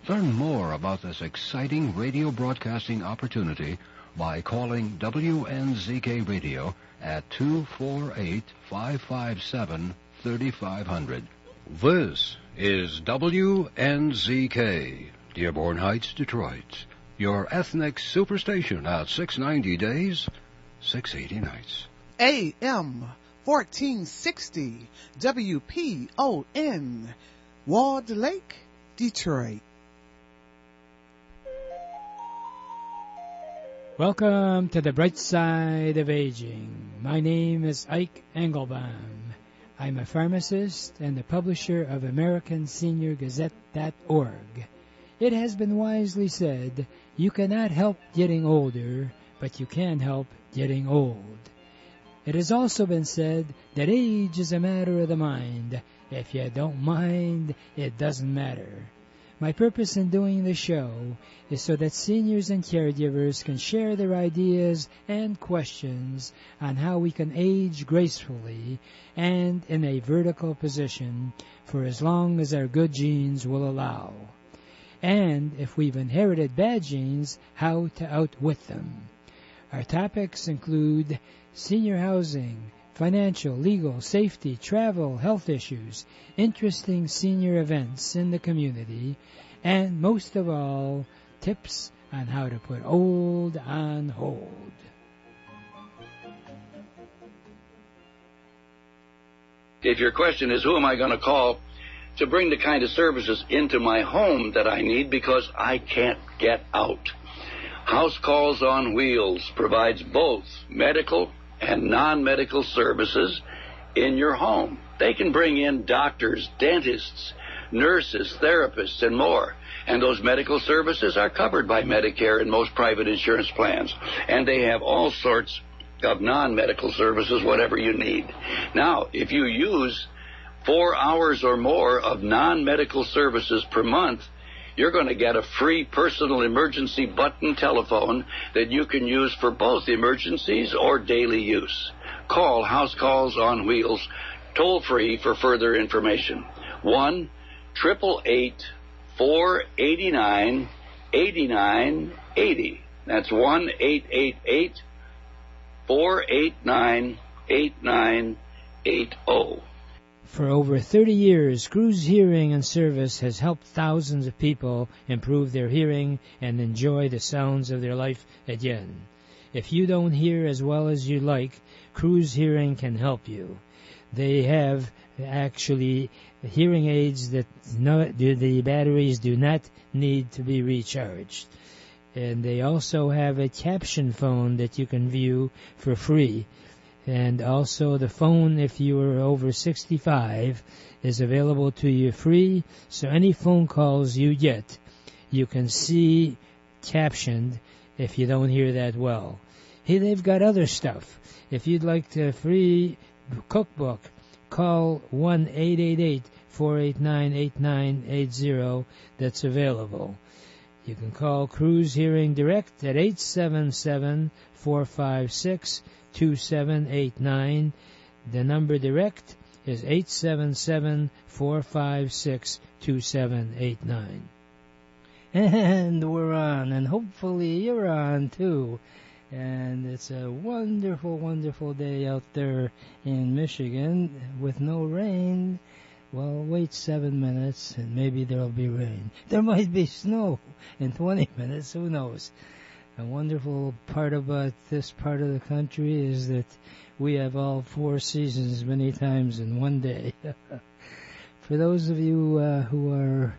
Learn more about this exciting radio broadcasting opportunity by calling WNZK Radio at 248-557-3500. This is WNZK, Dearborn Heights, Detroit. Your ethnic superstation at 690 days, 680 nights. AM 1460 WPON, Ward Lake, Detroit. Welcome to the bright side of aging. My name is Ike Engelbaum. I'm a pharmacist and the publisher of AmericanSeniorGazette.org. It has been wisely said, you cannot help getting older, but you can help getting old. It has also been said that age is a matter of the mind. If you don't mind, it doesn't matter. My purpose in doing the show is so that seniors and caregivers can share their ideas and questions on how we can age gracefully and in a vertical position for as long as our good genes will allow. And if we've inherited bad genes, how to outwit them. Our topics include senior housing, financial, legal, safety, travel, health issues, interesting senior events in the community, and most of all, tips on how to put old on hold. If your question is, who am I going to call to bring the kind of services into my home that I need because I can't get out? House Calls on Wheels provides both medical and non-medical services in your home. They can bring in doctors, dentists, nurses, therapists, and more. And those medical services are covered by Medicare and most private insurance plans. And they have all sorts of non-medical services, whatever you need. Now, if you use 4 hours or more of non-medical services per month, you're going to get a free personal emergency button telephone that you can use for both emergencies or daily use. Call House Calls on Wheels toll-free for further information. 1-888-489-8980. That's 1-888-489-8980. For over 30 years, Cruz Hearing and Service has helped thousands of people improve their hearing and enjoy the sounds of their life again. If you don't hear as well as you like, Cruz Hearing can help you. They have actually hearing aids that the batteries do not need to be recharged. And they also have a caption phone that you can view for free. And also the phone, if you are over 65, is available to you free. So any phone calls you get, you can see captioned if you don't hear that well. Hey, they've got other stuff. If you'd like a free cookbook, call 1-888-489-8980. That's available. You can call Cruz Hearing Direct at 877-456-2789. The number direct is 877-456-2789. And we're on, and hopefully you're on too. And it's a wonderful, wonderful day out there in Michigan with no rain. Well, wait 7 minutes and maybe there'll be rain. There might be snow in 20 minutes, who knows? A wonderful part about this part of the country is that we have all 4 seasons many times in one day. For those of you who are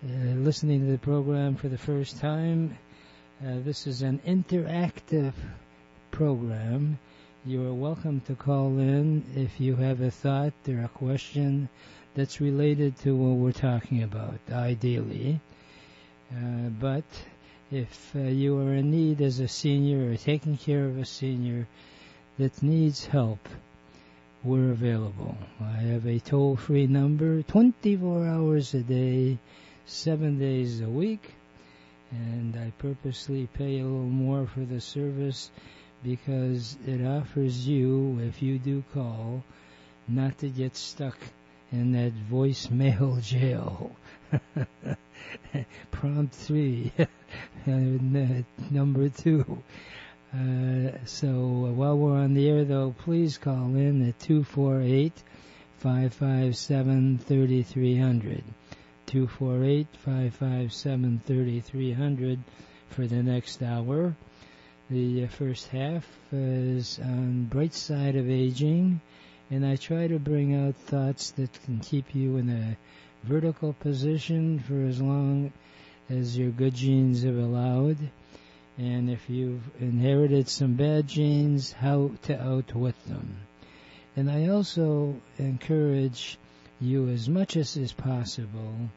listening to the program for the first time, this is an interactive program. You are welcome to call in if you have a thought or a question that's related to what we're talking about, ideally. But if you are in need as a senior or taking care of a senior that needs help, we're available. I have a toll-free number, 24 hours a day, 7 days a week, and I purposely pay a little more for the service because it offers you, if you do call, not to get stuck in that voicemail jail. Prompt 3, number 2. So while we're on the air, though, please call in at 248-557-3300. 248-557-3300 for the next hour. The first half is on Bright Side of Aging, and I try to bring out thoughts that can keep you in a vertical position for as long as your good genes have allowed. And if you've inherited some bad genes, how to outwit them. And I also encourage you as much as is possible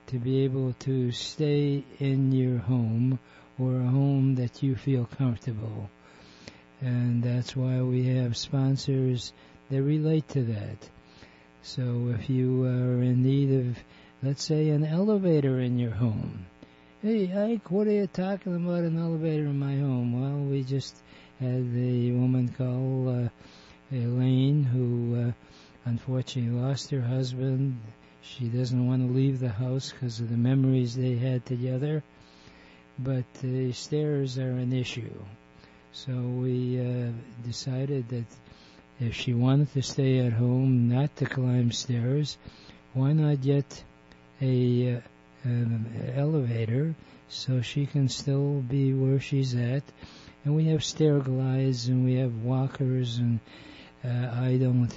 to be able to stay in your home or a home that you feel comfortable. And that's why we have sponsors that relate to that. So if you are in need of, let's say, an elevator in your home. Hey, Ike, what are you talking about, an elevator in my home? Well, we just had a woman call Elaine, who unfortunately lost her husband. She doesn't want to leave the house because of the memories they had together. But the stairs are an issue. So we decided that if she wanted to stay at home, not to climb stairs, why not get a elevator so she can still be where she's at. And we have stair glides and we have walkers, and I don't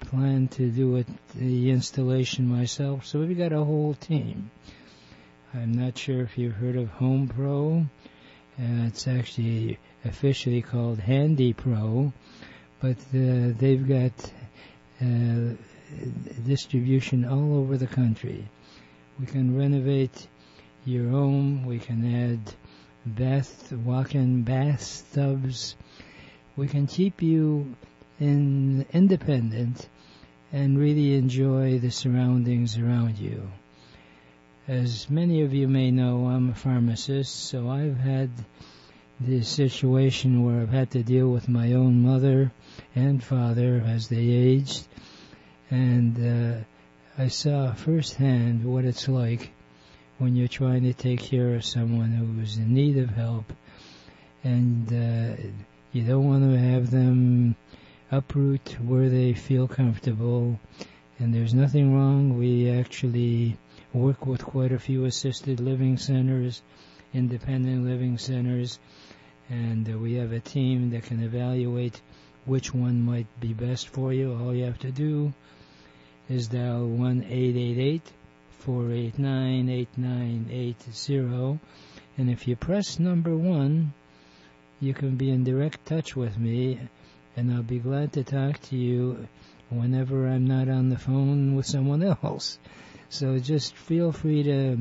plan to do the installation myself, so we've got a whole team. I'm not sure if you've heard of Home Pro. It's actually officially called Handy Pro, but they've got distribution all over the country. We can renovate your home. We can add walk-in bathtubs. We can keep you independent and really enjoy the surroundings around you. As many of you may know, I'm a pharmacist, so I've had this situation where I've had to deal with my own mother and father as they aged, and I saw firsthand what it's like when you're trying to take care of someone who is in need of help, and you don't want to have them uproot where they feel comfortable. And there's nothing wrong. We actually work with quite a few assisted living centers, independent living centers, and we have a team that can evaluate which one might be best for you. All you have to do is dial 1-888-489-8980, and if you press number 1, you can be in direct touch with me, and I'll be glad to talk to you whenever I'm not on the phone with someone else. So just feel free to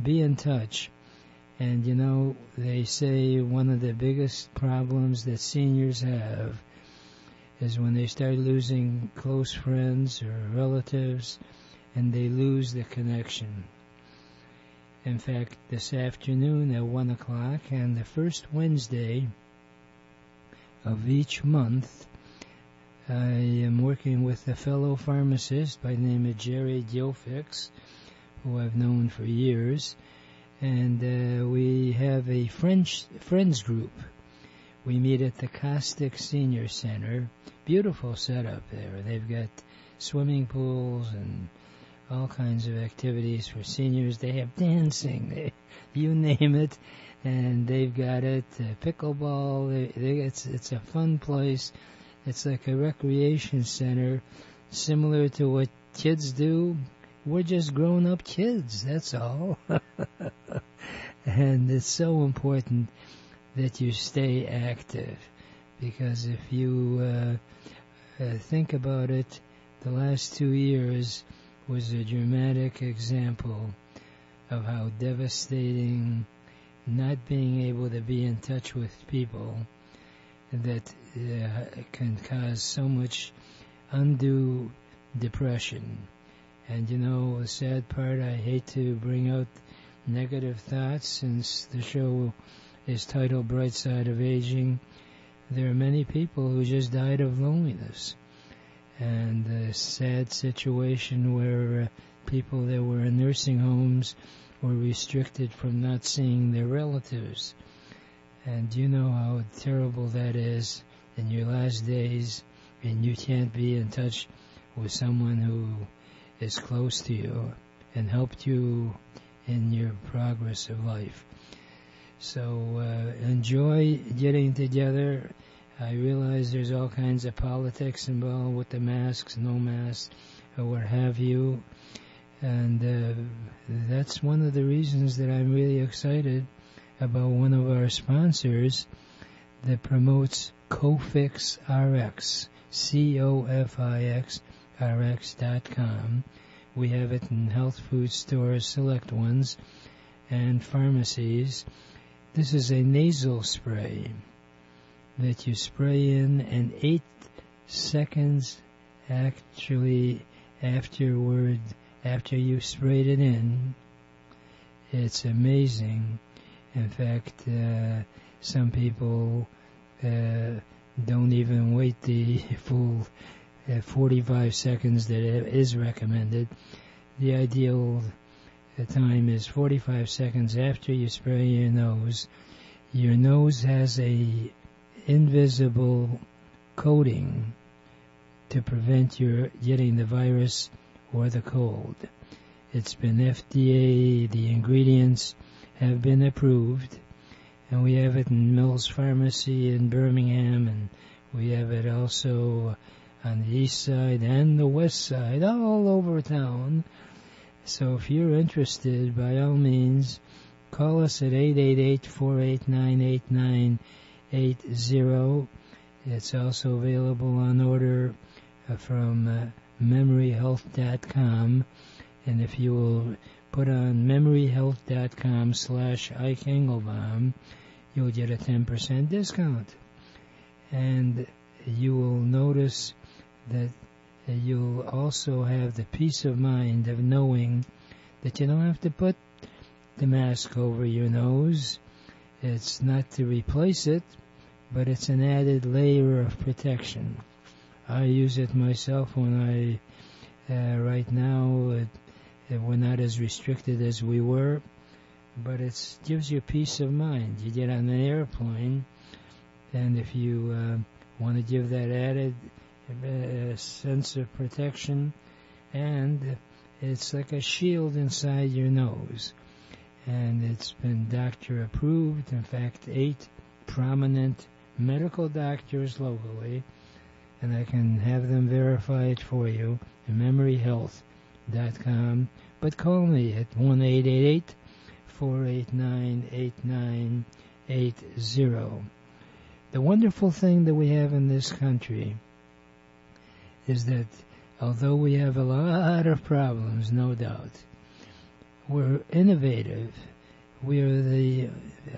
be in touch. And you know, they say one of the biggest problems that seniors have is when they start losing close friends or relatives, and they lose the connection. In fact, this afternoon at 1 o'clock, and the first Wednesday of each month, I am working with a fellow pharmacist by the name of Jerry Diofix, who I've known for years, and we have a friends group. We meet at the Caustic Senior Center. Beautiful setup there. They've got swimming pools and all kinds of activities for seniors. They have dancing, you name it, and they've got it. Pickleball. It's a fun place. It's like a recreation center, similar to what kids do. We're just grown-up kids, that's all. And it's so important that you stay active, because if you think about it, the last 2 years was a dramatic example of how devastating not being able to be in touch with people that can cause so much undue depression. And you know, the sad part, I hate to bring out negative thoughts since the show is titled Bright Side of Aging. There are many people who just died of loneliness. And a sad situation where people that were in nursing homes were restricted from not seeing their relatives. And you know how terrible that is in your last days, and you can't be in touch with someone who is close to you and helped you in your progress of life. So enjoy getting together. I realize there's all kinds of politics involved with the masks, no masks, or what have you. And that's one of the reasons that I'm really excited about one of our sponsors that promotes Cofix RX, COFIX RX.com. We have it in health food stores, select ones, and pharmacies. This is a nasal spray that you spray in, and 8 seconds actually after you sprayed it in. It's amazing. In fact, some people don't even wait the full 45 seconds that is recommended. The ideal time is 45 seconds after you spray your nose. Your nose has a invisible coating to prevent your getting the virus or the cold. It's been FDA, the ingredients have been approved, and we have it in Mills Pharmacy in Birmingham, and we have it also on the east side and the west side, all over town. So if you're interested, by all means, call us at 888-489-8980. It's also available on order from memoryhealth.com. And if you will put on memoryhealth.com/Ike Engelbaum, you'll get a 10% discount. And you will notice that you'll also have the peace of mind of knowing that you don't have to put the mask over your nose. It's not to replace it, but it's an added layer of protection. I use it myself when right now, we're not as restricted as we were, but it gives you peace of mind. You get on an airplane, and if you want to give that added sense of protection, and it's like a shield inside your nose. And it's been doctor approved. In fact, 8 prominent medical doctors locally, and I can have them verify it for you at memoryhealth.com. But call me at 1-888-489-8980. The wonderful thing that we have in this country is that although we have a lot of problems, no doubt, we're innovative. We are the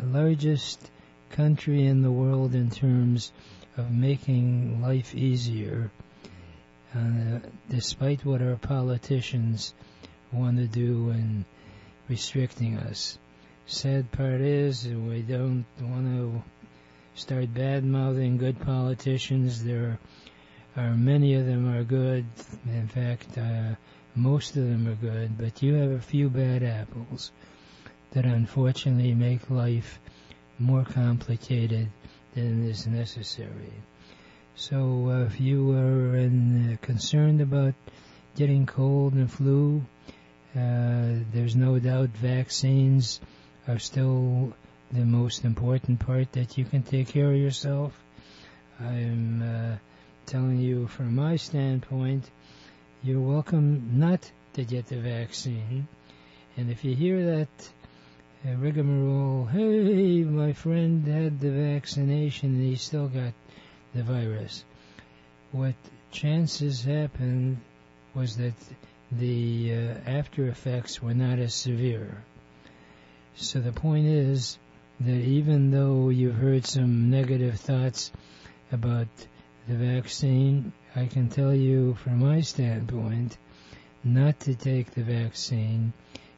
largest country in the world in terms of making life easier, despite what our politicians want to do in restricting us. Sad part is we don't want to start bad-mouthing good politicians. There are many of them are good. In fact, most of them are good, but you have a few bad apples that unfortunately make life more complicated than is necessary. So if you are concerned about getting cold and flu, there's no doubt vaccines are still the most important part that you can take care of yourself. I'm telling you from my standpoint, you're welcome not to get the vaccine. And if you hear that rigmarole, hey, my friend had the vaccination and he still got the virus, what chances happened was that the after effects were not as severe. So the point is that even though you've heard some negative thoughts about the vaccine, I can tell you from my standpoint, not to take the vaccine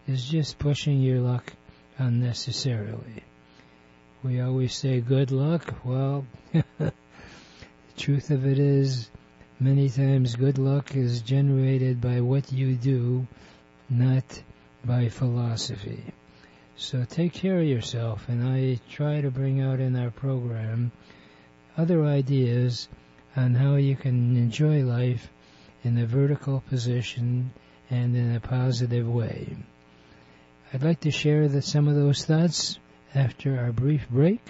is just pushing your luck unnecessarily. We always say good luck. Well, the truth of it is, many times good luck is generated by what you do not by philosophy. So take care of yourself, and I try to bring out in our program other ideas on how you can enjoy life in a vertical position and in a positive way. I'd like to share some of those thoughts after our brief break.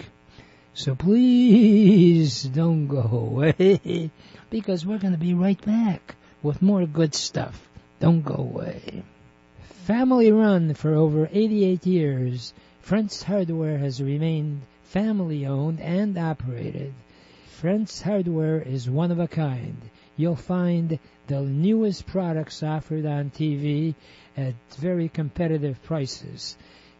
So please don't go away, because we're going to be right back with more good stuff. Don't go away. Family run for over 88 years, Friends Hardware has remained family owned and operated. Friends Hardware is one of a kind. You'll find the newest products offered on TV at very competitive prices.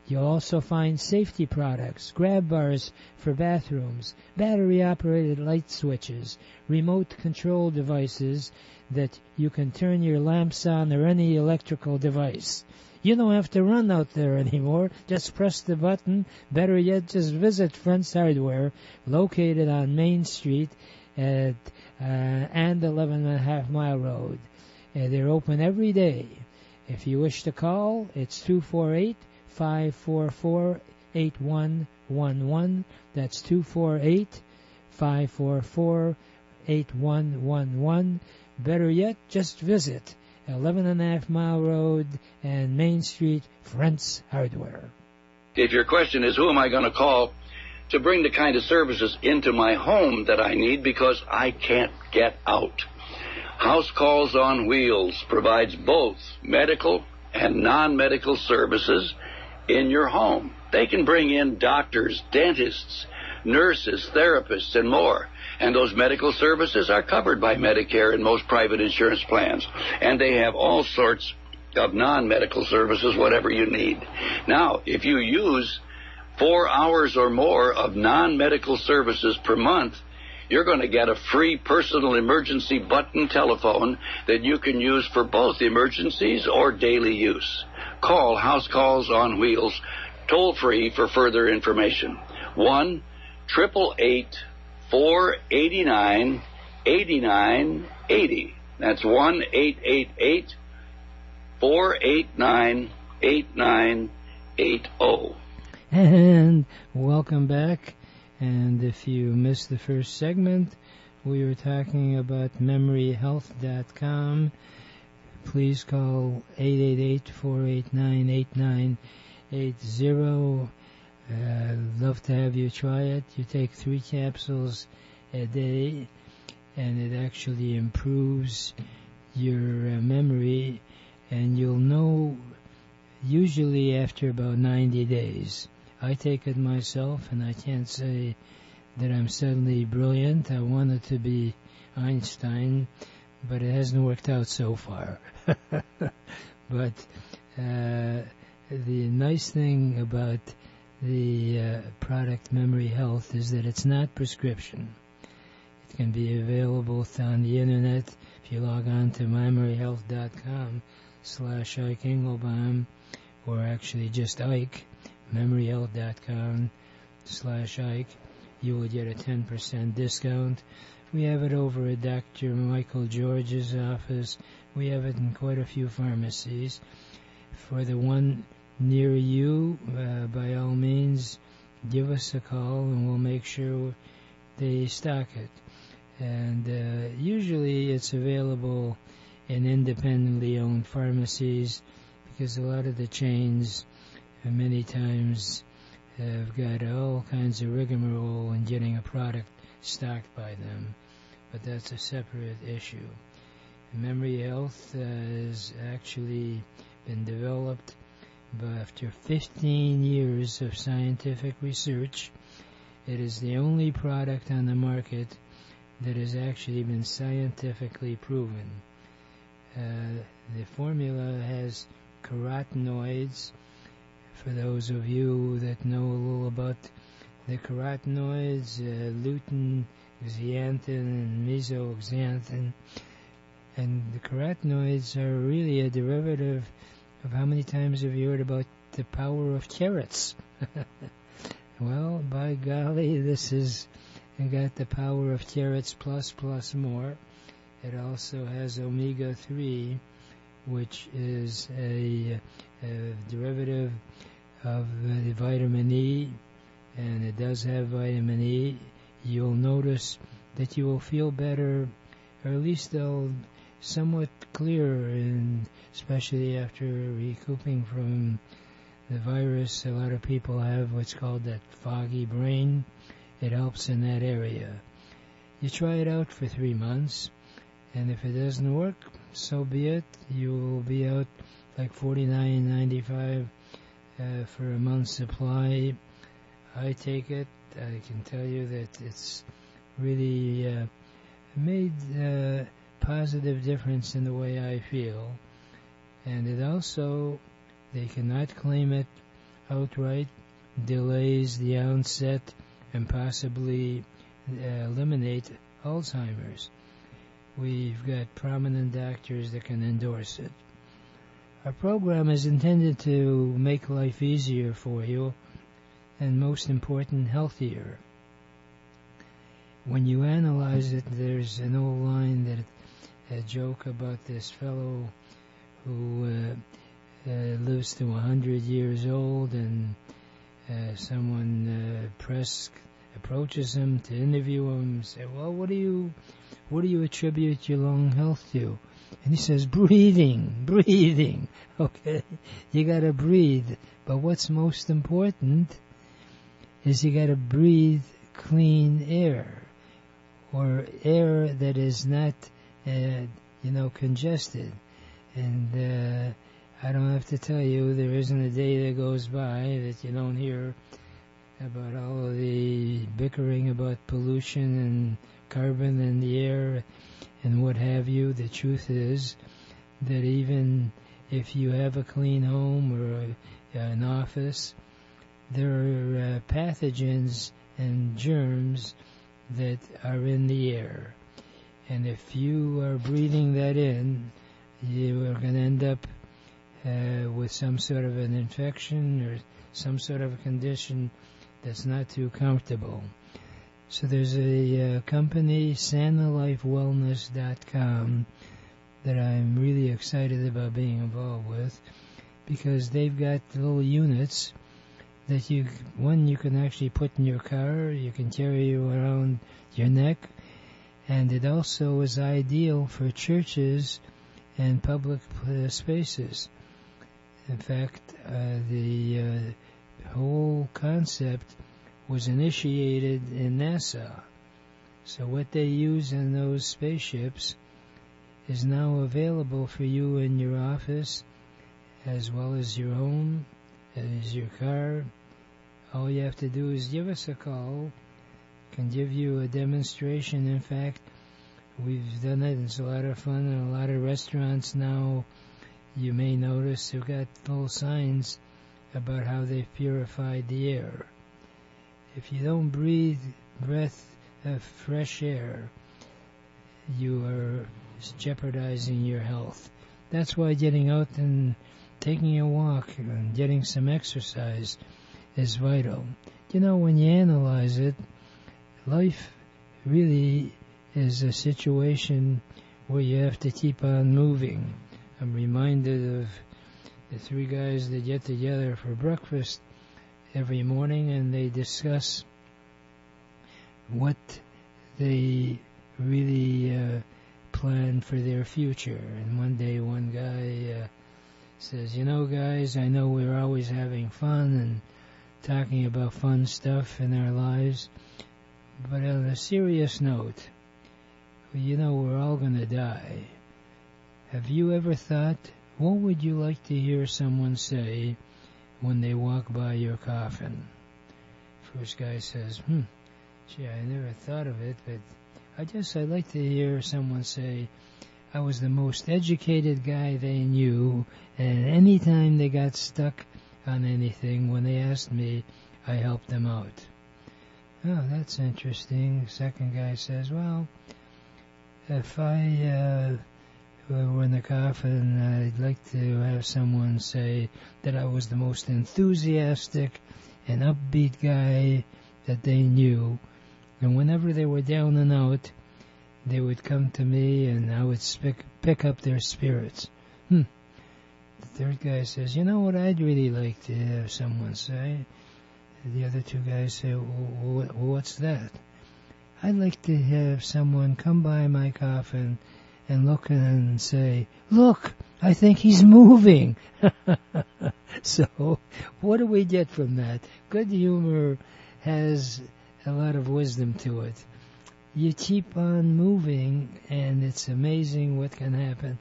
You'll also find safety products, grab bars for bathrooms, battery-operated light switches, remote control devices that you can turn your lamps on or any electrical device. You don't have to run out there anymore. Just press the button. Better yet, just visit Friends Hardware, located on Main Street and 11.5 Mile Road. They're open every day. If you wish to call, it's 248-544-8111. That's 248-544-8111. Better yet, just visit 11.5 Mile Road and Main Street, Friends Hardware. If your question is, who am I going to call to bring the kind of services into my home that I need because I can't get out? House Calls on Wheels provides both medical and non-medical services in your home. They can bring in doctors, dentists, nurses, therapists, and more. And those medical services are covered by Medicare and most private insurance plans. And they have all sorts of non-medical services, whatever you need. Now, if you use 4 hours or more of non-medical services per month, you're going to get a free personal emergency button telephone that you can use for both emergencies or daily use. Call House Calls on Wheels toll-free for further information. 1-888-489-8980. That's 1-888-489-8980. And welcome back. And if you missed the first segment, we were talking about memoryhealth.com. Please call 888-489-8980. I'd love to have you try it. You take 3 capsules a day, and it actually improves your memory, and you'll know usually after about 90 days. I take it myself, and I can't say that I'm suddenly brilliant. I wanted to be Einstein, but it hasn't worked out so far. But the nice thing about the product Memory Health is that it's not prescription. It can be available on the internet if you log on to memoryhealth.com/Ike Engelbaum, or actually just Ike, memoryhealth.com/Ike. You will get a 10% discount. We have it over at Dr. Michael George's office. We have it in quite a few pharmacies. For the one near you, by all means, give us a call and we'll make sure they stock it. And usually it's available in independently owned pharmacies, because a lot of the chains many times have got all kinds of rigmarole in getting a product stocked by them. But that's a separate issue. Memory Health has actually been developed after 15 years of scientific research. It is the only product on the market that has actually been scientifically proven. The formula has carotenoids. For those of you that know a little about the carotenoids, lutein, zeaxanthin, and mesoxanthin. And the carotenoids are really a derivative of, how many times have you heard about the power of carrots? Well, by golly, this has got the power of carrots plus more. It also has omega-3, which is a derivative of the vitamin E, and it does have vitamin E, you'll notice that you will feel better, or at least they'll somewhat clearer, and especially after recouping from the virus. A lot of people have what's called that foggy brain. It helps in that area. You try it out for 3 months, and if it doesn't work, so be it. You will be out like $49.95 for a month's supply. I take it. I can tell you that it's really made a positive difference in the way I feel. And it also, they cannot claim it outright, delays the onset and possibly eliminate Alzheimer's. We've got prominent doctors that can endorse it. Our program is intended to make life easier for you, and most important, healthier. When you analyze it, there's an old line that a joke about this fellow who lives to 100 years old, and someone approaches him to interview him and say, well, what do you attribute your long health to? And he says, breathing. Okay, you gotta breathe. But what's most important is you gotta breathe clean air, or air that is not, congested. And I don't have to tell you, there isn't a day that goes by that you don't hear about all of the bickering about pollution and carbon in the air and what have you. The truth is that even if you have a clean home or an office, there are pathogens and germs that are in the air. And if you are breathing that in, you are going to end up with some sort of an infection or some sort of a condition that's not too comfortable. So there's a company, SanaLifeWellness.com, that I'm really excited about being involved with, because they've got little units that you can actually put in your car. You can carry you around your neck, and it also is ideal for churches and public spaces. In fact, the whole concept was initiated in NASA. So what they use in those spaceships is now available for you in your office, as well as your home, as your car. All you have to do is give us a call. Can give you a demonstration. In fact, we've done it. It's a lot of fun, and a lot of restaurants now, you may notice, they've got little signs about how they've purified the air. If you don't breathe breath of fresh air, you are jeopardizing your health. That's why getting out and taking a walk and getting some exercise is vital. When you analyze it, life really is a situation where you have to keep on moving. I'm reminded of the 3 guys that get together for breakfast every morning, and they discuss what they really plan for their future. And one day one guy says, guys, I know we're always having fun and talking about fun stuff in our lives, but on a serious note, we're all going to die. Have you ever thought, what would you like to hear someone say when they walk by your coffin? First guy says, gee, I never thought of it, but I'd like to hear someone say, I was the most educated guy they knew, and any time they got stuck on anything, when they asked me, I helped them out. Oh, that's interesting. Second guy says, well, if I were in the coffin, I'd like to have someone say that I was the most enthusiastic and upbeat guy that they knew. And whenever they were down and out, they would come to me and I would pick up their spirits. third guy says, you know what I'd really like to have someone say? The other two guys say, what's that? I'd like to have someone come by my coffin and look and say, look, I think he's moving. So, what do we get from that? Good humor has a lot of wisdom to it. You keep on moving, and it's amazing what can happen.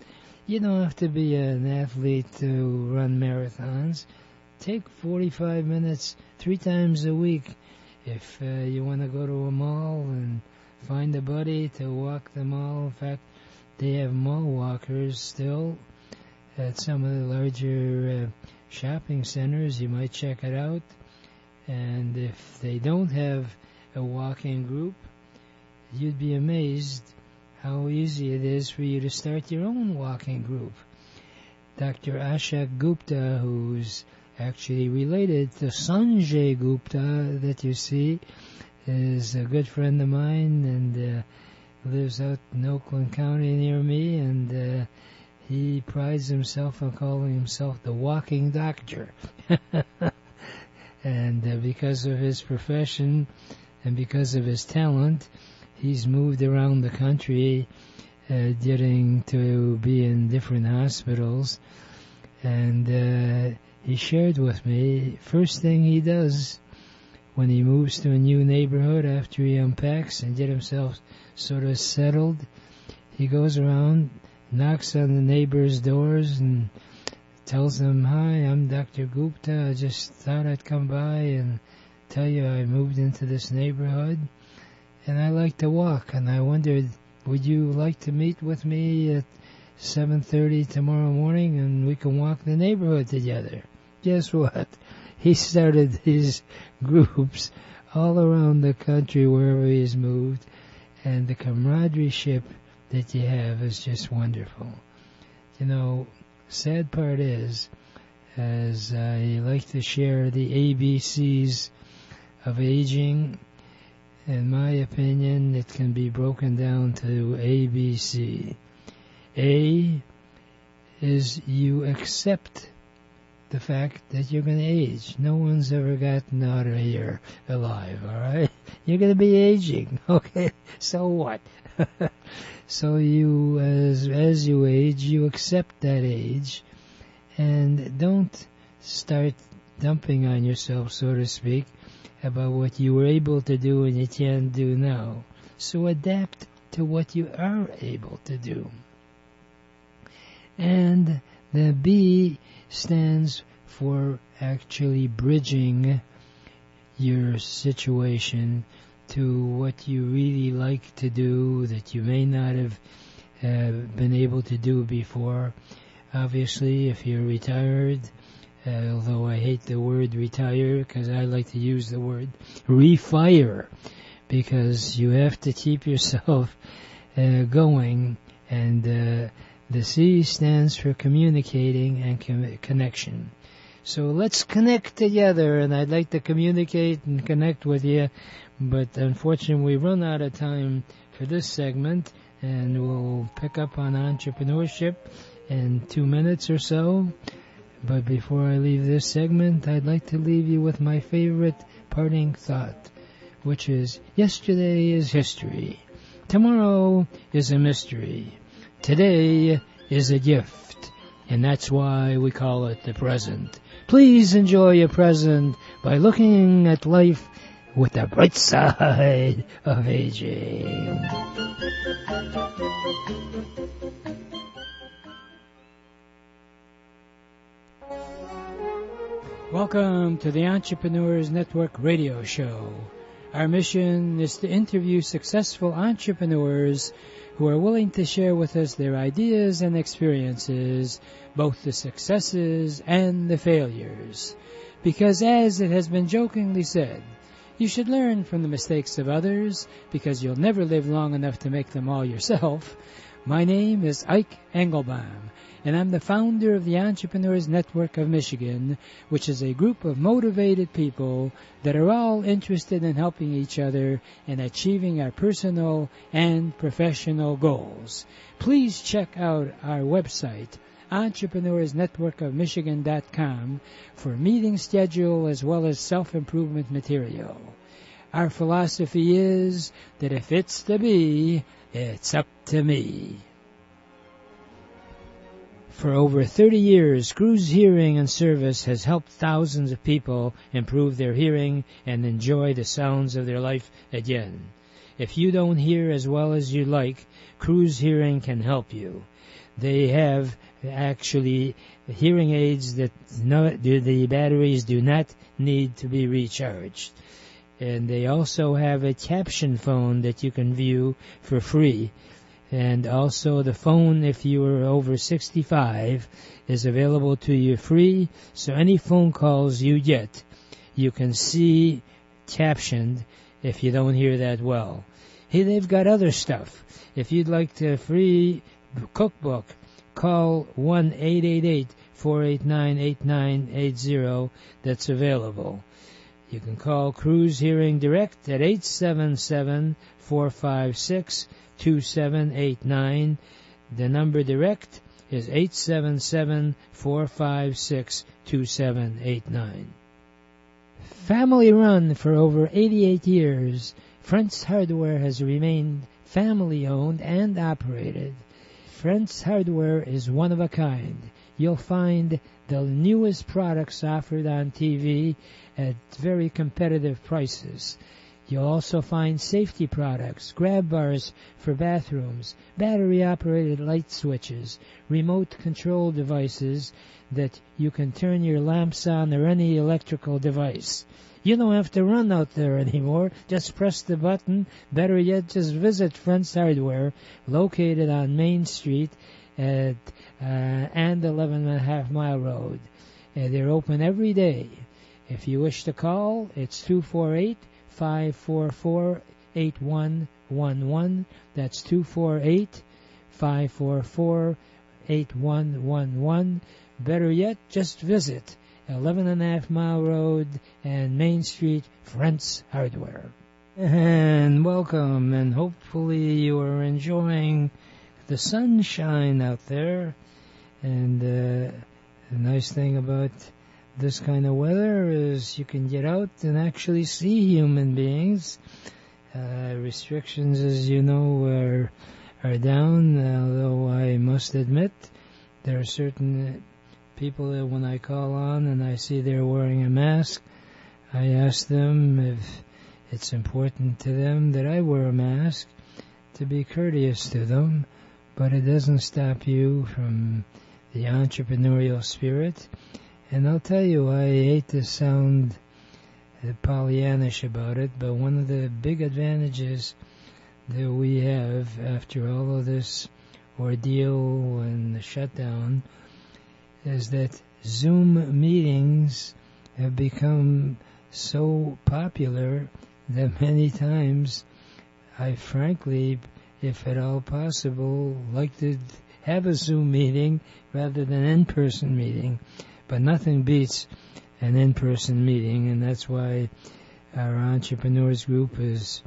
You don't have to be an athlete to run marathons. Take 45 minutes 3 times a week. If you want to go to a mall and find a buddy to walk the mall. In fact, they have mall walkers still at some of the larger shopping centers. You might check it out. And if they don't have a walking group, you'd be amazed how easy it is for you to start your own walking group. Dr. Asha Gupta, who's actually related to Sanjay Gupta that you see, is a good friend of mine and lives out in Oakland County near me, and he prides himself on calling himself the walking doctor. And because of his profession and because of his talent, he's moved around the country getting to be in different hospitals. And he shared with me, first thing he does when he moves to a new neighborhood after he unpacks and get himself sort of settled, he goes around, knocks on the neighbors' doors and tells them, hi, I'm Dr. Gupta. I just thought I'd come by and tell you I moved into this neighborhood and I like to walk, and I wondered, would you like to meet with me at 7:30 tomorrow morning and we can walk the neighborhood together? Guess what? He started his groups all around the country wherever he's moved, and the camaraderie that you have is just wonderful. You know, sad part is, as I like to share the ABCs of aging, in my opinion, it can be broken down to ABC. A is you accept the fact that you're going to age. No one's ever gotten out of here alive, all right? You're going to be aging, okay? So what? So you, as you age, you accept that age, and don't start dumping on yourself, so to speak, about what you were able to do and you can't do now. So adapt to what you are able to do. And the B stands for actually bridging your situation to what you really like to do that you may not have been able to do before. Obviously, if you're retired, although I hate the word retire because I like to use the word refire, because you have to keep yourself going, and the C stands for communicating and connection. So let's connect together, and I'd like to communicate and connect with you, but unfortunately we run out of time for this segment, and we'll pick up on entrepreneurship in 2 minutes or so. But before I leave this segment, I'd like to leave you with my favorite parting thought, which is, yesterday is history. Tomorrow is a mystery. Today is a gift, and that's why we call it the present. Please enjoy your present by looking at life with the bright side of aging. Welcome to the Entrepreneurs Network radio show. Our mission is to interview successful entrepreneurs who are willing to share with us their ideas and experiences, both the successes and the failures. Because as it has been jokingly said, you should learn from the mistakes of others, because you'll never live long enough to make them all yourself. My name is Ike Engelbaum, and I'm the founder of the Entrepreneurs Network of Michigan, which is a group of motivated people that are all interested in helping each other and achieving our personal and professional goals. Please check out our website, entrepreneursnetworkofmichigan.com for meeting schedule as well as self-improvement material. Our philosophy is that if it's to be, it's up to me. For over 30 years, Cruz Hearing and Service has helped thousands of people improve their hearing and enjoy the sounds of their life again. If you don't hear as well as you like, Cruz Hearing can help you. They have actually hearing aids that the batteries do not need to be recharged. And they also have a caption phone that you can view for free. And also the phone, if you are over 65, is available to you free. So any phone calls you get, you can see captioned if you don't hear that well. Hey, they've got other stuff. If you'd like the free cookbook, call 1-888-489-8980. That's available. You can call Cruz Hearing Direct at 877-456-2789. The number direct is 877-456-2789. Family run for over 88 years, Friends Hardware has remained family owned and operated. Friends Hardware is one of a kind. You'll find the newest products offered on TV at very competitive prices. You'll also find safety products, grab bars for bathrooms, battery-operated light switches, remote control devices that you can turn your lamps on or any electrical device. You don't have to run out there anymore. Just press the button. Better yet, just visit Friends Hardware, located on Main Street and 11.5 Mile Road. They're open every day. If you wish to call, it's 248-544-8111. That's 248-544-8111. Better yet, just visit 11.5 Mile Road and Main Street, Friends Hardware. And welcome, and hopefully you are enjoying the sunshine out there. And the nice thing about this kind of weather is you can get out and actually see human beings. Restrictions, as you know, are down, although I must admit there are certain people that when I call on and I see they're wearing a mask, I ask them if it's important to them that I wear a mask, to be courteous to them, but it doesn't stop you from the entrepreneurial spirit. And I'll tell you, I hate to sound Pollyannish about it, but one of the big advantages that we have after all of this ordeal and the shutdown is that Zoom meetings have become so popular that many times I frankly, if at all possible, like to have a Zoom meeting rather than an in-person meeting. But nothing beats an in-person meeting, and that's why our entrepreneurs group is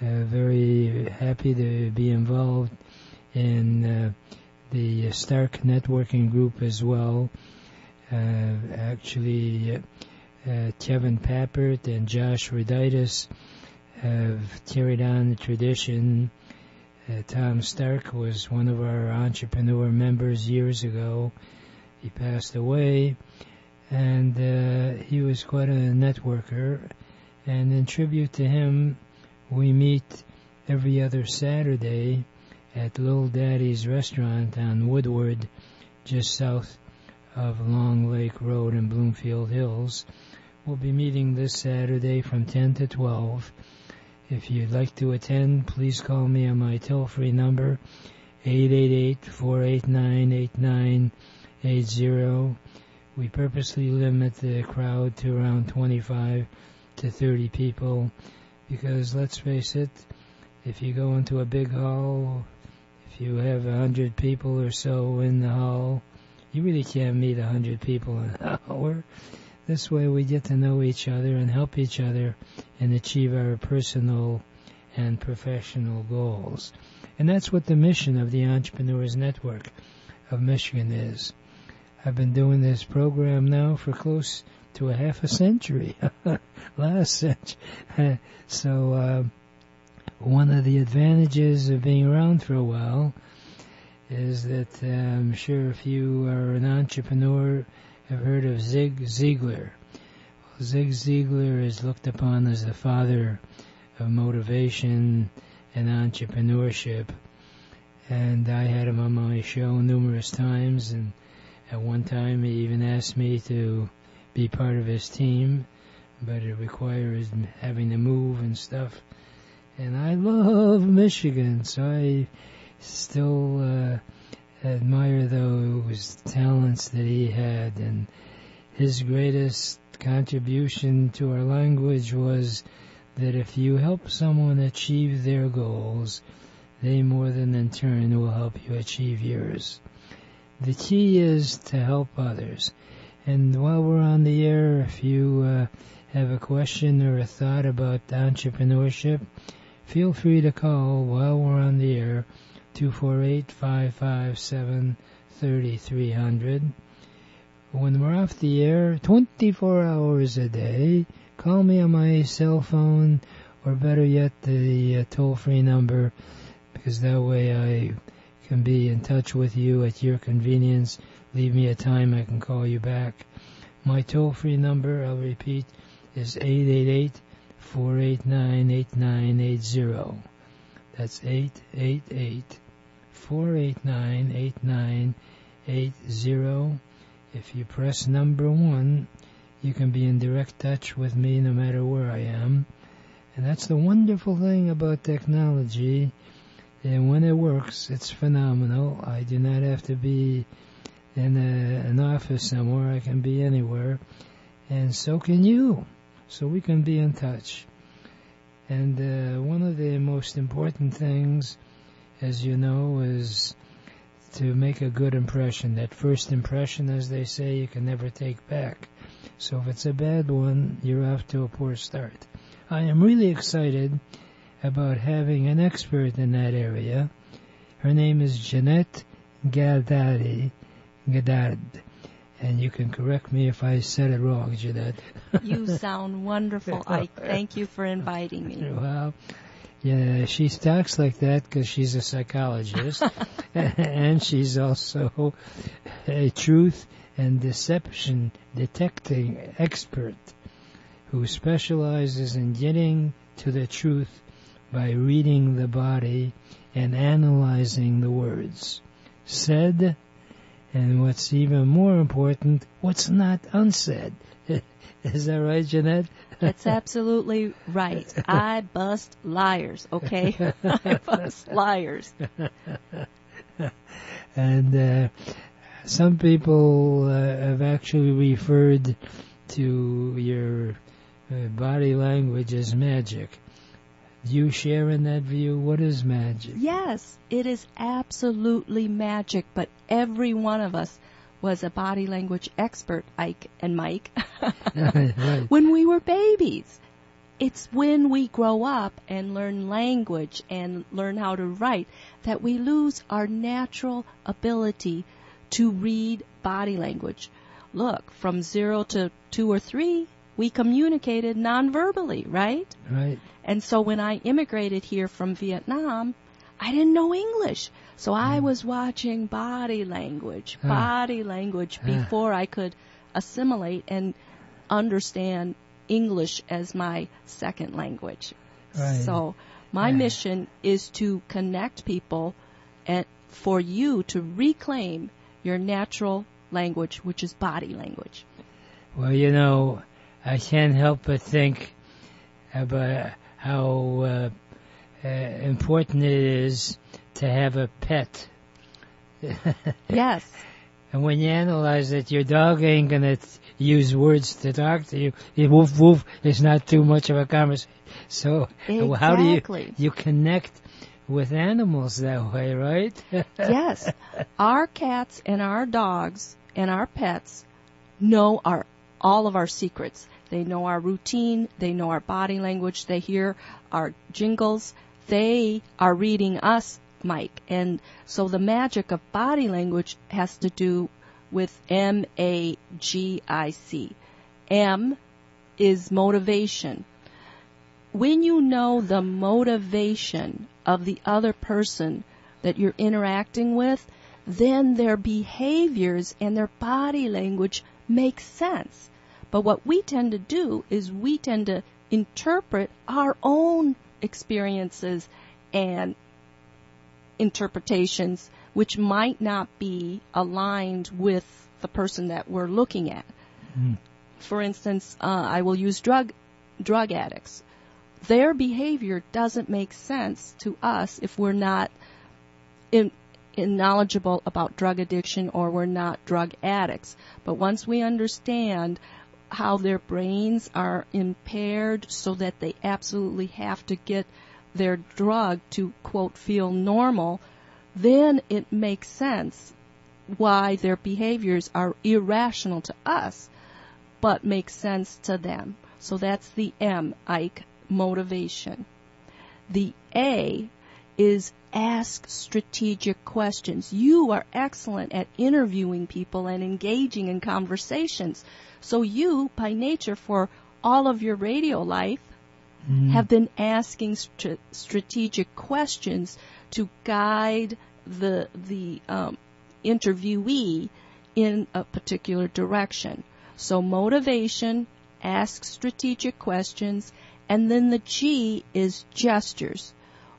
very happy to be involved in the Stark networking group as well. Actually, Kevin Pappert and Josh Roditis have carried on the tradition. Tom Stark was one of our entrepreneur members years ago. He passed away, and he was quite a networker. And in tribute to him, we meet every other Saturday at Little Daddy's Restaurant on Woodward, just south of Long Lake Road in Bloomfield Hills. We'll be meeting this Saturday from 10 to 12. If you'd like to attend, please call me on my toll-free number, 888-489-8980. We purposely limit the crowd to around 25 to 30 people because, let's face it, if you go into a big hall, if you have 100 people or so in the hall, you really can't meet 100 people in an hour. This way we get to know each other and help each other and achieve our personal and professional goals. And that's what the mission of the Entrepreneurs Network of Michigan is. I've been doing this program now for close to a half a century. Last century. So one of the advantages of being around for a while is that I'm sure if you are an entrepreneur, have heard of Zig Ziglar. Well, Zig Ziglar is looked upon as the father of motivation and entrepreneurship. And I had him on my show numerous times, and at one time he even asked me to be part of his team, but it requires having to move and stuff. And I love Michigan, so I still admire those talents that he had. And his greatest contribution to our language was that if you help someone achieve their goals, they more than in turn will help you achieve yours. The key is to help others. And while we're on the air, if you have a question or a thought about entrepreneurship, feel free to call while we're on the air, 248-557-3300. When we're off the air, 24 hours a day, call me on my cell phone, or better yet, the toll-free number, because that way I can be in touch with you at your convenience. Leave me a time, I can call you back. My toll-free number, I'll repeat, is 888-489-8980. That's 888-489-8980. If you press number 1, you can be in direct touch with me no matter where I am. And that's the wonderful thing about technology. And when it works, it's phenomenal. I do not have to be in an office somewhere. I can be anywhere. And so can you. So we can be in touch. And one of the most important things, as you know, is to make a good impression. That first impression, as they say, you can never take back. So if it's a bad one, you're off to a poor start. I am really excited about having an expert in that area. Her name is Janette Ghedotte. And you can correct me if I said it wrong, Janette. You sound wonderful, Ike. Thank you for inviting me. Well, yeah, she talks like that because she's a psychologist. And she's also a truth and deception detecting expert who specializes in getting to the truth by reading the body and analyzing the words said, and what's even more important, what's not unsaid. Is that right, Janette? That's absolutely right. I bust liars, okay? I bust liars. And some people have actually referred to your body language as magic. Do you share in that view? What is magic? Yes, it is absolutely magic, but every one of us was a body language expert, Ike and Mike, Right. when we were babies. It's when we grow up and learn language and learn how to write that we lose our natural ability to read body language. Look, from 0 to 2 or 3, we communicated non-verbally, right? Right. And so when I immigrated here from Vietnam, I didn't know English. So I was watching body language before I could assimilate and understand English as my second language. Right. So my mission is to connect people and for you to reclaim your natural language, which is body language. Well, you know, I can't help but think about how important it is to have a pet. Yes. And when you analyze it, your dog ain't going to use words to talk to you. Woof, woof. It's not too much of a conversation. So how do you connect with animals that way, right? Yes. Our cats and our dogs and our pets know all of our secrets. They know our routine. They know our body language. They hear our jingles. They are reading us, Mike. And so the magic of body language has to do with MAGIC. M is motivation. When you know the motivation of the other person that you're interacting with, then their behaviors and their body language make sense. But what we tend to do is we tend to interpret our own experiences and interpretations which might not be aligned with the person that we're looking at. Mm. For instance, I will use drug addicts. Their behavior doesn't make sense to us if we're not knowledgeable about drug addiction or we're not drug addicts. But once we understand how their brains are impaired so that they absolutely have to get their drug to, quote, feel normal, then it makes sense why their behaviors are irrational to us, but make sense to them. So that's the M, Ike, motivation. The A is ask strategic questions. You are excellent at interviewing people and engaging in conversations. So you, by nature, for all of your radio life, have been asking strategic questions to guide the interviewee in a particular direction. So motivation, ask strategic questions, and then the G is gestures.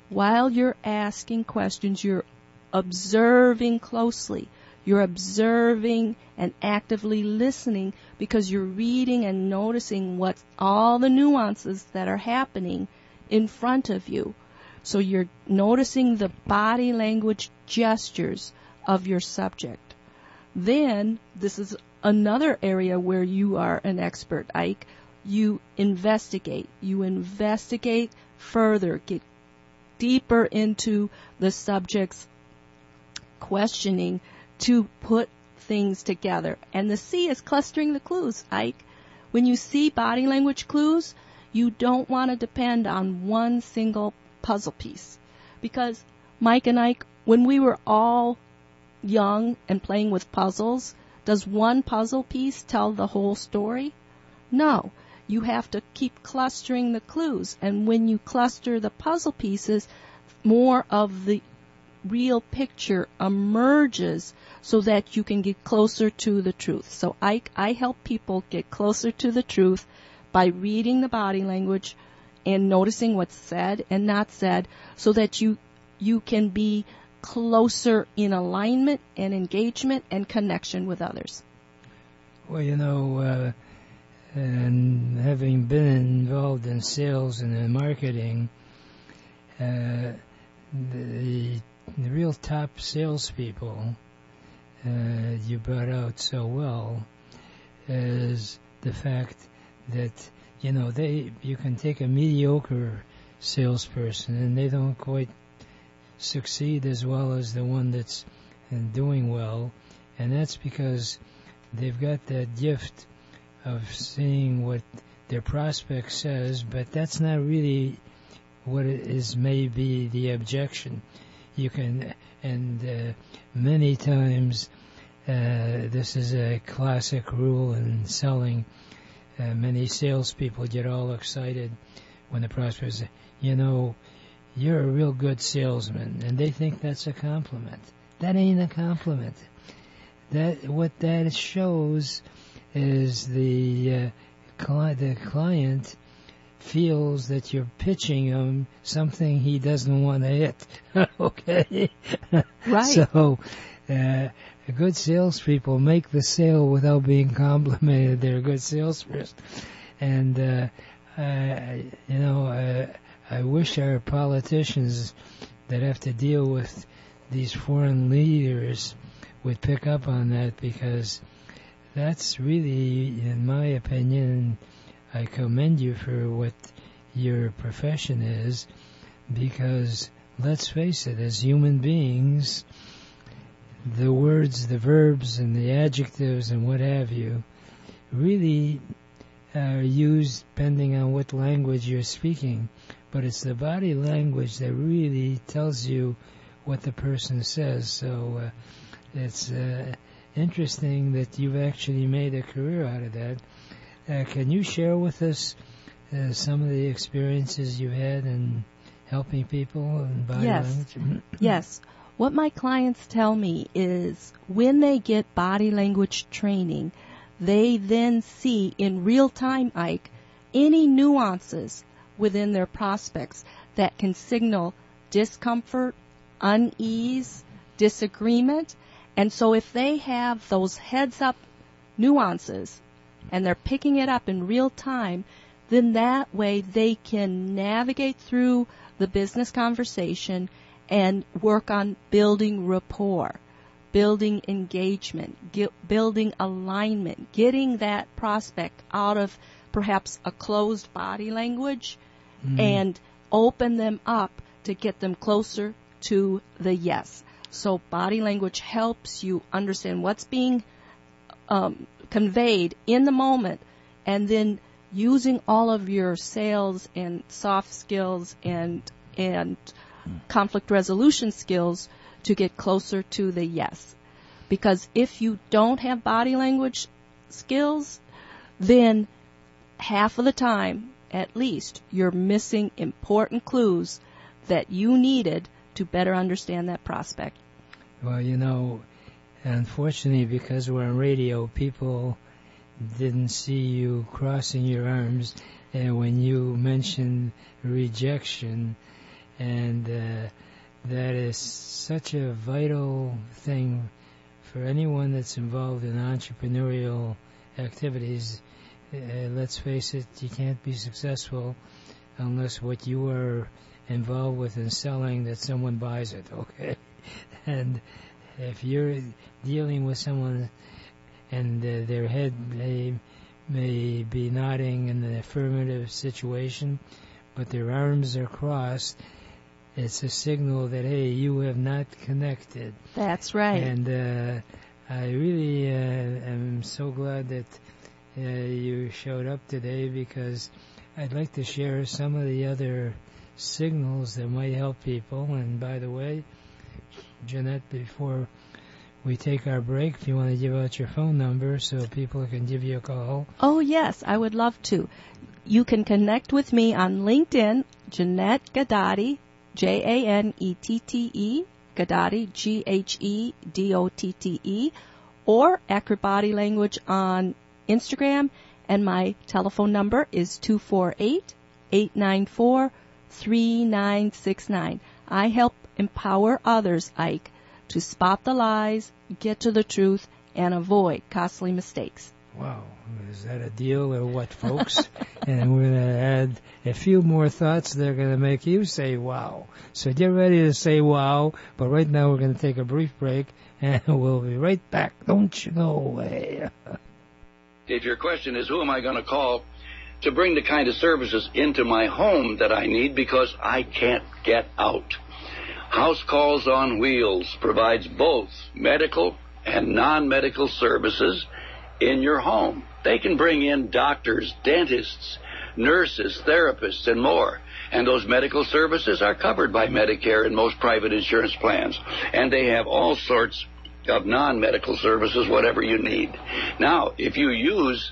While you're asking questions, you're observing closely. You're observing and actively listening because you're reading and noticing what's all the nuances that are happening in front of you. So you're noticing the body language gestures of your subject. Then, this is another area where you are an expert, Ike. You investigate. You investigate further, get deeper into the subject's questioning to put things together. And the C is clustering the clues, Ike. When you see body language clues, you don't want to depend on one single puzzle piece. Because Mike and Ike, when we were all young and playing with puzzles, does one puzzle piece tell the whole story? No. You have to keep clustering the clues. And when you cluster the puzzle pieces, more of the real picture emerges so that you can get closer to the truth. So I help people get closer to the truth by reading the body language and noticing what's said and not said so that you can be closer in alignment and engagement and connection with others. Well, and having been involved in sales and in marketing, the real top salespeople you brought out so well is the fact that you can take a mediocre salesperson and they don't quite succeed as well as the one that's doing well, and that's because they've got that gift of seeing what their prospect says, but that's not really what it is, maybe the objection. You can, and many times, this is a classic rule in selling. Many salespeople get all excited when the prospect says, you're a real good salesman, and they think that's a compliment. That ain't a compliment. What that shows is the client feels that you're pitching him something he doesn't want to hit. Okay? Right. So, good salespeople make the sale without being complimented. They're a good salesperson. And, I wish our politicians that have to deal with these foreign leaders would pick up on that, because that's really, in my opinion, I commend you for what your profession is, because let's face it, as human beings, the words, the verbs, and the adjectives and what have you really are used depending on what language you're speaking, but it's the body language that really tells you what the person says. So it's interesting that you've actually made a career out of that. Can you share with us some of the experiences you had in helping people in body language? Yes. What my clients tell me is when they get body language training, they then see in real time, Ike, any nuances within their prospects that can signal discomfort, unease, disagreement. And so if they have those heads-up nuances and they're picking it up in real time, then that way they can navigate through the business conversation and work on building rapport, building engagement, building alignment, getting that prospect out of perhaps a closed body language and open them up to get them closer to the yes. So body language helps you understand what's being conveyed in the moment, and then using all of your sales and soft skills and conflict resolution skills to get closer to the yes. Because if you don't have body language skills, then half of the time, at least, you're missing important clues that you needed to better understand that prospect. Well, you know, unfortunately, because we're on radio, people didn't see you crossing your arms when you mentioned rejection, and that is such a vital thing for anyone that's involved in entrepreneurial activities. Let's face it, you can't be successful unless what you are involved with in selling, that someone buys it, okay? And if you're dealing with someone and their head may be nodding in the affirmative situation, but their arms are crossed, it's a signal that, hey, you have not connected. That's right. And I really am so glad that you showed up today, because I'd like to share some of the other signals that might help people. And by the way, Janette, before we take our break, if you want to give out your phone number so people can give you a call. Oh, yes, I would love to. You can connect with me on LinkedIn, Janette Ghedotte, Janette, Ghedotte, Ghedotte, or Accurate Body Language on Instagram, and my telephone number is 248-894-3969. I help empower others, Ike, to spot the lies, get to the truth, and avoid costly mistakes. Wow, is that a deal or what, folks? And we're going to add a few more thoughts that are going to make you say wow. So get ready to say wow, but right now we're going to take a brief break, and we'll be right back. Don't you go away. If your question is, who am I going to call to bring the kind of services into my home that I need because I can't get out? House Calls on Wheels provides both medical and non-medical services in your home. They can bring in doctors, dentists, nurses, therapists, and more. And those medical services are covered by Medicare and most private insurance plans. And they have all sorts of non-medical services, whatever you need. Now, if you use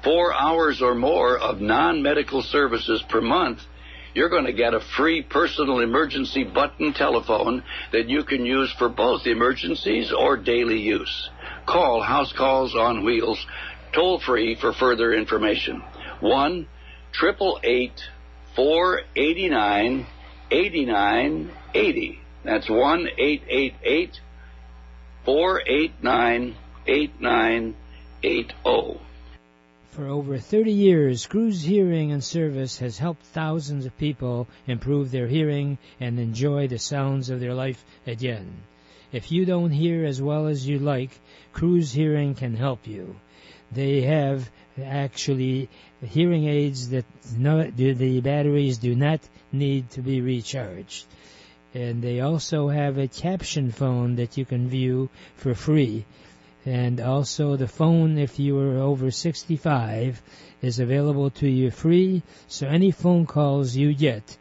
4 hours or more of non-medical services per month, you're going to get a free personal emergency button telephone that you can use for both emergencies or daily use. Call House Calls on Wheels toll-free for further information. 1-888-489-8980. That's 1-888-489-8980. For over 30 years, Cruise Hearing and Service has helped thousands of people improve their hearing and enjoy the sounds of their life again. If you don't hear as well as you like, Cruise Hearing can help you. They have actually hearing aids that the batteries do not need to be recharged. And they also have a caption phone that you can view for free. And also the phone, if you are over 65, is available to you free. So any phone calls you get,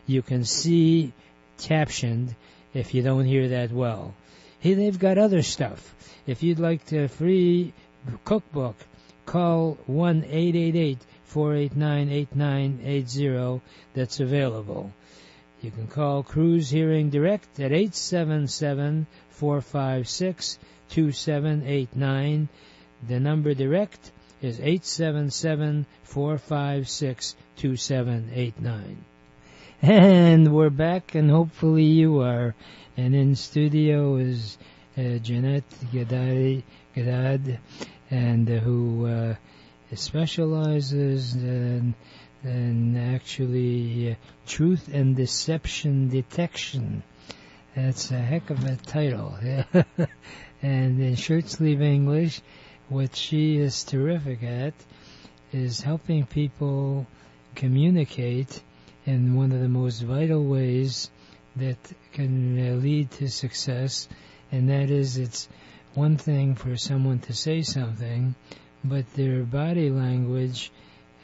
you can see captioned if you don't hear that well. they've got other stuff. If you'd like a free cookbook, call 1-888-489-8980. That's available. You can call Cruise Hearing Direct at 877-456-2789. The number direct is 877-456-2789. And we're back, and hopefully you are. And in studio is Janette Ghedotte, and who specializes in actually truth and deception detection. That's a heck of a title. And in short sleeve English, what she is terrific at is helping people communicate in one of the most vital ways that can lead to success, and that is, it's one thing for someone to say something, but their body language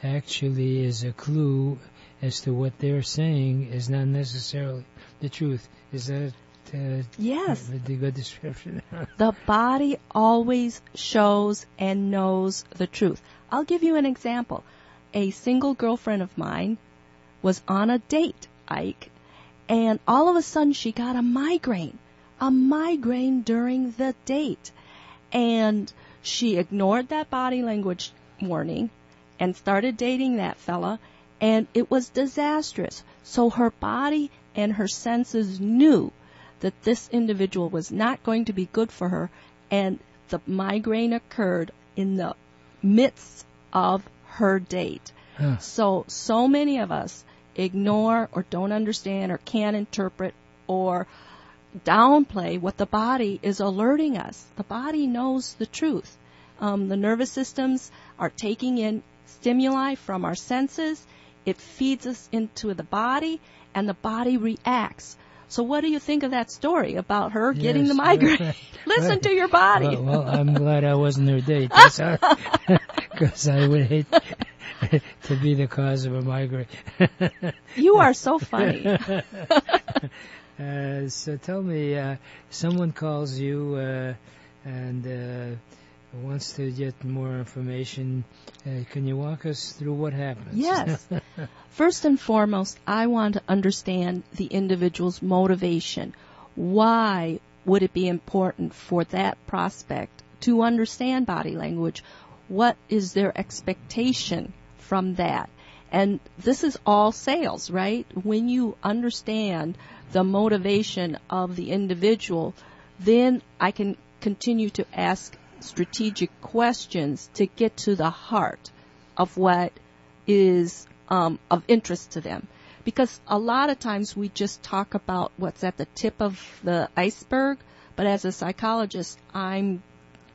actually is a clue as to what they're saying is not necessarily the truth. Is that yes, a good description? The body always shows and knows the truth. I'll give you an example. A single girlfriend of mine was on a date, Ike, and all of a sudden she got a migraine during the date. And she ignored that body language warning and started dating that fella, and it was disastrous. So her body and her senses knew that this individual was not going to be good for her, and the migraine occurred in the midst of her date. So many of us ignore or don't understand or can't interpret or downplay what the body is alerting us. The body knows the truth. The nervous systems are taking in stimuli from our senses. It feeds us into the body, and the body reacts. So what do you think of that story about her getting the migraine? Right. Listen to your body. Well, I'm glad I wasn't her date, because I would hate to be the cause of a migraine. You are so funny. So tell me, someone calls you and wants to get more information. Can you walk us through what happens? Yes. First and foremost, I want to understand the individual's motivation. Why would it be important for that prospect to understand body language? What is their expectation from that? And this is all sales, right? When you understand the motivation of the individual, then I can continue to ask strategic questions to get to the heart of what is of interest to them. Because a lot of times we just talk about what's at the tip of the iceberg, but as a psychologist, I'm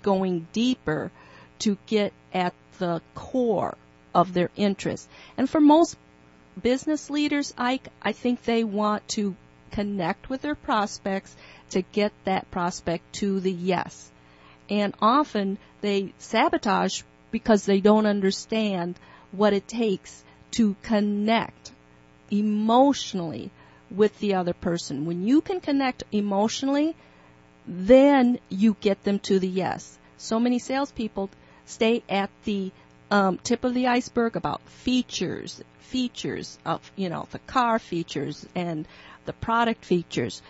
going deeper to get at the core of their interest. And for most business leaders, I think they want to connect with their prospects to get that prospect to the yes. And often they sabotage because they don't understand what it takes to connect emotionally with the other person. When you can connect emotionally, then you get them to the yes. So many salespeople stay at the tip of the iceberg about features of, the car features and the product features.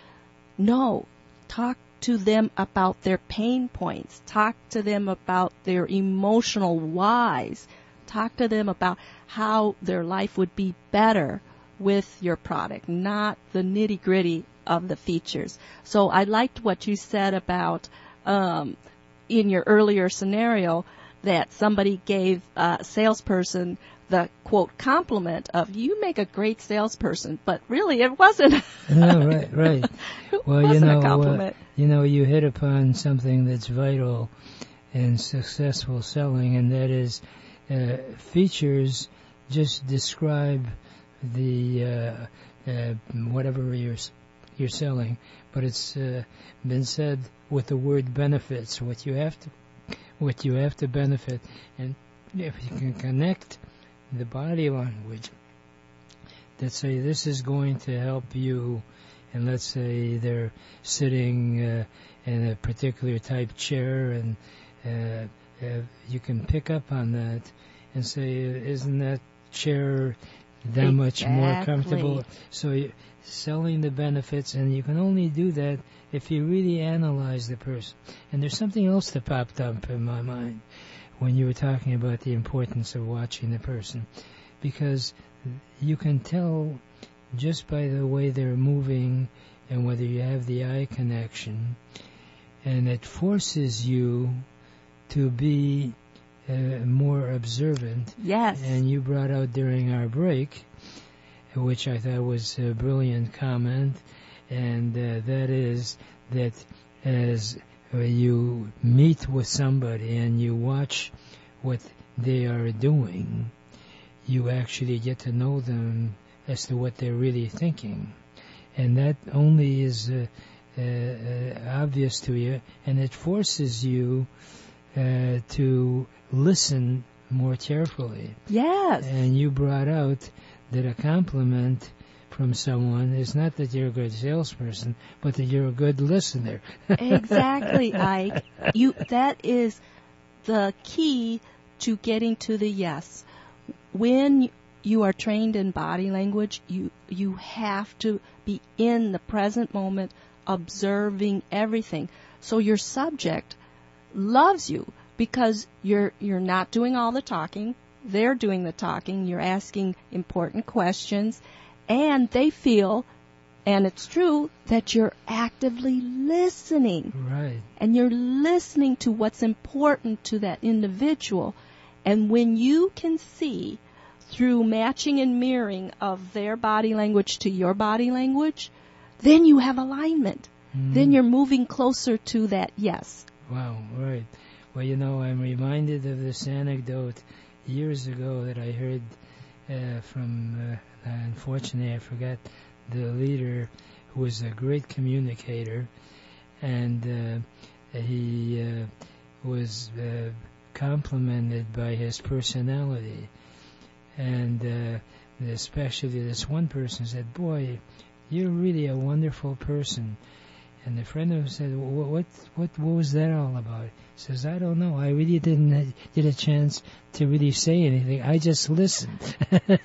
No, talk to them about their pain points. Talk to them about their emotional whys. Talk to them about how their life would be better with your product, not the nitty-gritty of the features. So I liked what you said about in your earlier scenario that somebody gave a salesperson the, quote, compliment of, you make a great salesperson, but really it wasn't. No, right. Well, wasn't a compliment. You hit upon something that's vital in successful selling, and that is features just describe the whatever you're selling, but it's been said with the word benefits, what you have to benefit, and if you can connect the body language that say this is going to help you and let's say they're sitting in a particular type chair, and you can pick up on that and say, isn't that chair that much more comfortable? So you're selling the benefits, and you can only do that if you really analyze the person. And there's something else that popped up in my mind when you were talking about the importance of watching the person, because you can tell just by the way they're moving and whether you have the eye connection, and it forces you to be more observant. Yes. And you brought out during our break, which I thought was a brilliant comment, and that is that as you meet with somebody and you watch what they are doing, you actually get to know them as to what they're really thinking. And that only is obvious to you, and it forces you to listen more carefully. Yes. And you brought out that a compliment from someone is not that you're a good salesperson, but that you're a good listener. Exactly, Ike. That is the key to getting to the yes. When you are trained in body language, you have to be in the present moment, observing everything. So your subject loves you because you're not doing all the talking. They're doing the talking. You're asking important questions, and they feel, and it's true, that you're actively listening. Right. And you're listening to what's important to that individual. And when you can see through matching and mirroring of their body language to your body language, then you have alignment. Mm-hmm. Then you're moving closer to that yes. Wow, right. Well, I'm reminded of this anecdote years ago that I heard from, unfortunately, I forgot the leader, who was a great communicator, and he was complimented by his personality. And especially this one person said, "Boy, you're really a wonderful person." And the friend of him said, what was that all about? He says, "I don't know. I really didn't get a chance to really say anything. I just listened."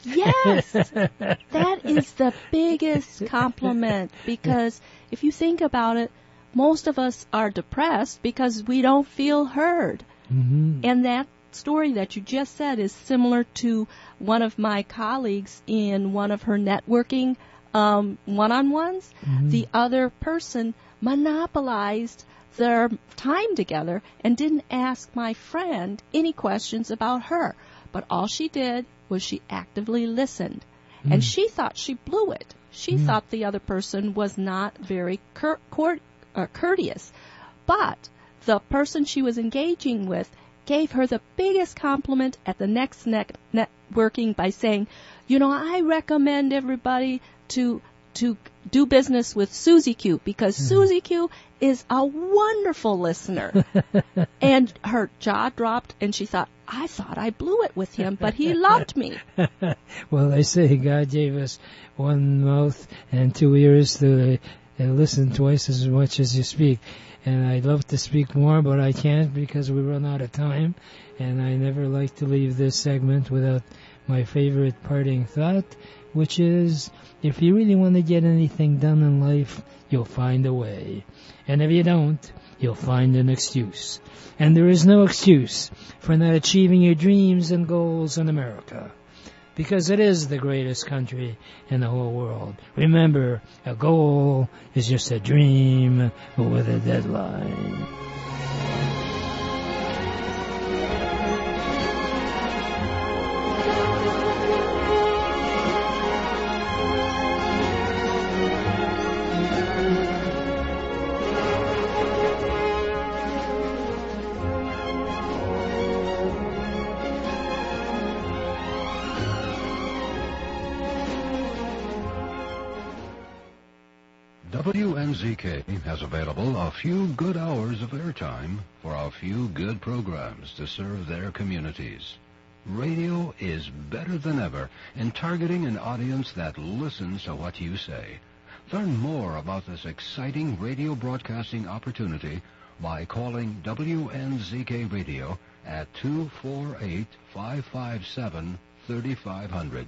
Yes! That is the biggest compliment, because if you think about it, most of us are depressed because we don't feel heard. Mm-hmm. And that story that you just said is similar to one of my colleagues in one of her networking one-on-ones. Mm-hmm. The other person monopolized their time together and didn't ask my friend any questions about her. But all she did was she actively listened. Mm. And she thought she blew it. She thought the other person was not very courteous. But the person she was engaging with gave her the biggest compliment at the next networking by saying, I recommend everybody to do business with Susie Q, because Susie Q is a wonderful listener. And her jaw dropped, and she thought, I thought I blew it with him, but he loved me. Well, they say God gave us one mouth and two ears to listen twice as much as you speak. And I'd love to speak more, but I can't because we run out of time. And I never like to leave this segment without my favorite parting thought, which is, if you really want to get anything done in life, you'll find a way. And if you don't, you'll find an excuse. And there is no excuse for not achieving your dreams and goals in America, because it is the greatest country in the whole world. Remember, a goal is just a dream with a deadline. WNZK has available a few good hours of airtime for a few good programs to serve their communities. Radio is better than ever in targeting an audience that listens to what you say. Learn more about this exciting radio broadcasting opportunity by calling WNZK Radio at 248-557-3500.